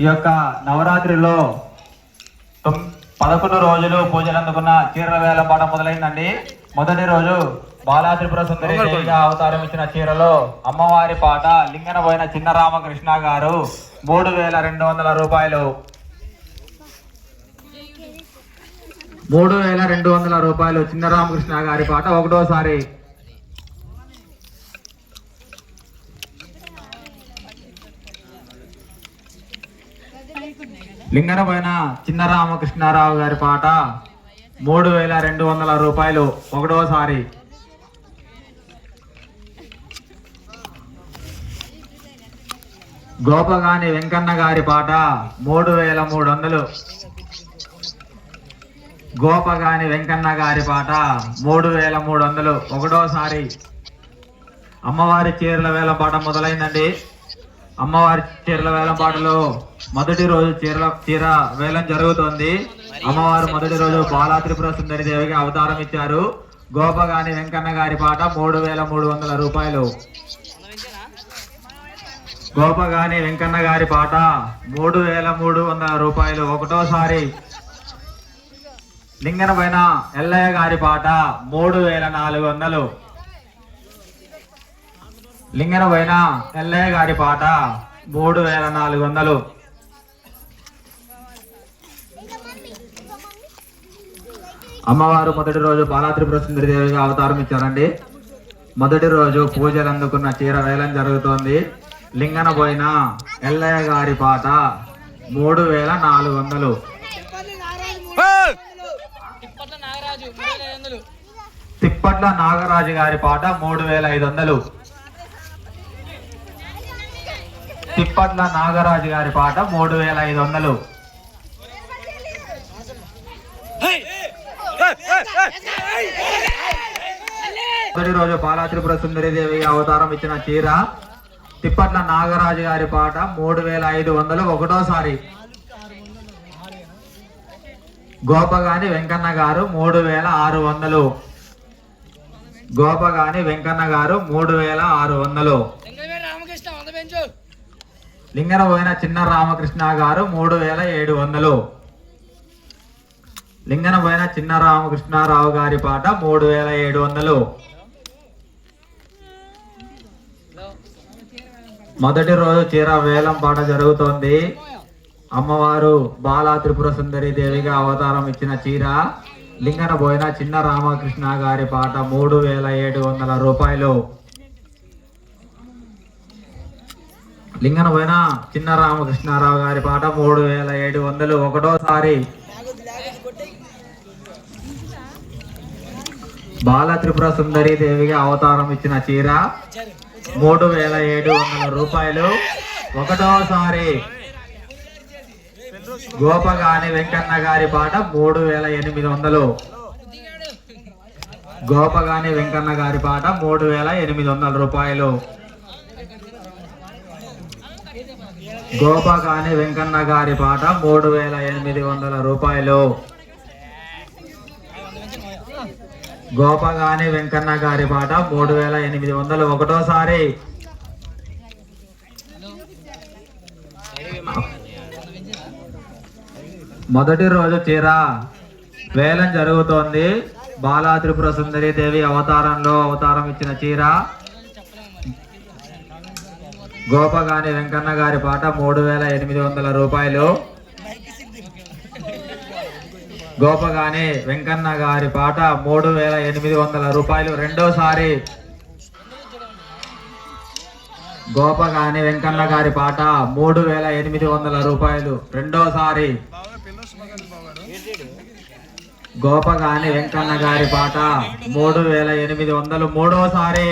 ఈ యొక్క నవరాత్రిలో 11 రోజులు పూజలు అందుకున్న చీరల వేల పాట మొదలైందండి. మొదటి రోజు బాలా త్రిపుర సుందరి దేవిగా అవతారం ఇచ్చిన చీరలో అమ్మవారి పాట లింగనబోయిన చిన్న రామకృష్ణ గారు 3200 రూపాయలు. 3200 రూపాయలు చిన్న రామకృష్ణ గారి పాట ఒకటోసారి. లింగనబోయిన చిన్న రామకృష్ణారావు గారి పాట 3200 రూపాయలు ఒకటోసారి. గోపగాని వెంకన్న గారి పాట 3300. గోపగాని వెంకన్న గారి పాట 3300 ఒకటోసారి. అమ్మవారి చీరల వేలం పాట మొదలైందండి. అమ్మవారి చీరల వేలం పాటలో మొదటి రోజు చీర వేలం జరుగుతోంది. అమ్మవారు మొదటి రోజు బాలా త్రిపుర సుందరి దేవికి అవతారం ఇచ్చారు. గోపగాని వెంకన్న గారి పాట 3300 రూపాయలు. గోపగాని వెంకన్న గారి పాట 3300 రూపాయలు ఒకటోసారి. లింగనబోయిన ఎల్లయ్య గారి పాట 3400. లింగనబోయిన ఎల్లయ్య గారి పాట 3400. అమ్మవారు మొదటి రోజు బాలా త్రిపుర సుందరి దేవిగా అవతారం ఇచ్చారండి. మొదటి రోజు పూజలు అందుకున్న చీర వేలం జరుగుతోంది. లింగనబోయిన ఎల్లయ్య గారి పాట 3400. తిప్పట్ల నాగరాజు గారి పాట 3500. తిప్పట్ల నాగరాజు గారి పాట 3500. మొదటి రోజు బాలా త్రిపుర సుందరి దేవి అవతారం ఇచ్చిన చీర తిప్పట్ల నాగరాజు గారి పాట 3500 ఒకటోసారి. గోపగాని వెంకన్న గారు 3600. గోపగాని వెంకన్న గారు 3600. లింగనబోయిన చిన్న రామకృష్ణ గారు 3700. లింగనబోయిన చిన్న రామకృష్ణారావు గారి పాట 3700. మొదటి రోజు చీర వేలం పాట జరుగుతోంది. అమ్మవారు బాలా త్రిపుర సుందరి దేవిగా అవతారం ఇచ్చిన చీర లింగనబోయిన చిన్న రామకృష్ణ గారి పాట 3700 రూపాయలు. లింగనబోయిన చిన్న రామకృష్ణారావు గారి పాట 3700 ఒకటోసారి. బాలా త్రిపుర సుందరి దేవిగా అవతారం ఇచ్చిన చీర 3700 రూపాయలు ఒకటోసారి. గోపగాని వెంకన్న గారి పాట 3800. గోపగాని వెంకన్న గారి పాట 3800 రూపాయలు. గోపగాని వెంకన్న గారి పాట 3800 రూపాయలు. గోపగాని వెంకన్న గారి పాట 3800 ఒకటోసారి. మొదటి రోజు చీర వేలం జరుగుతోంది. బాలా త్రిపుర సుందరి దేవి అవతారం ఇచ్చిన చీర గోపగాని వెంకన్న గారి పాట 3800 రూపాయలు. గోపగాని వెంకన్న గారి పాట 3800 రూపాయలు రెండోసారి. గోపగాని వెంకన్న గారి పాట 3800 రూపాయలు రెండోసారి. గోపగాని వెంకన్న గారి పాట 3800 మూడోసారి.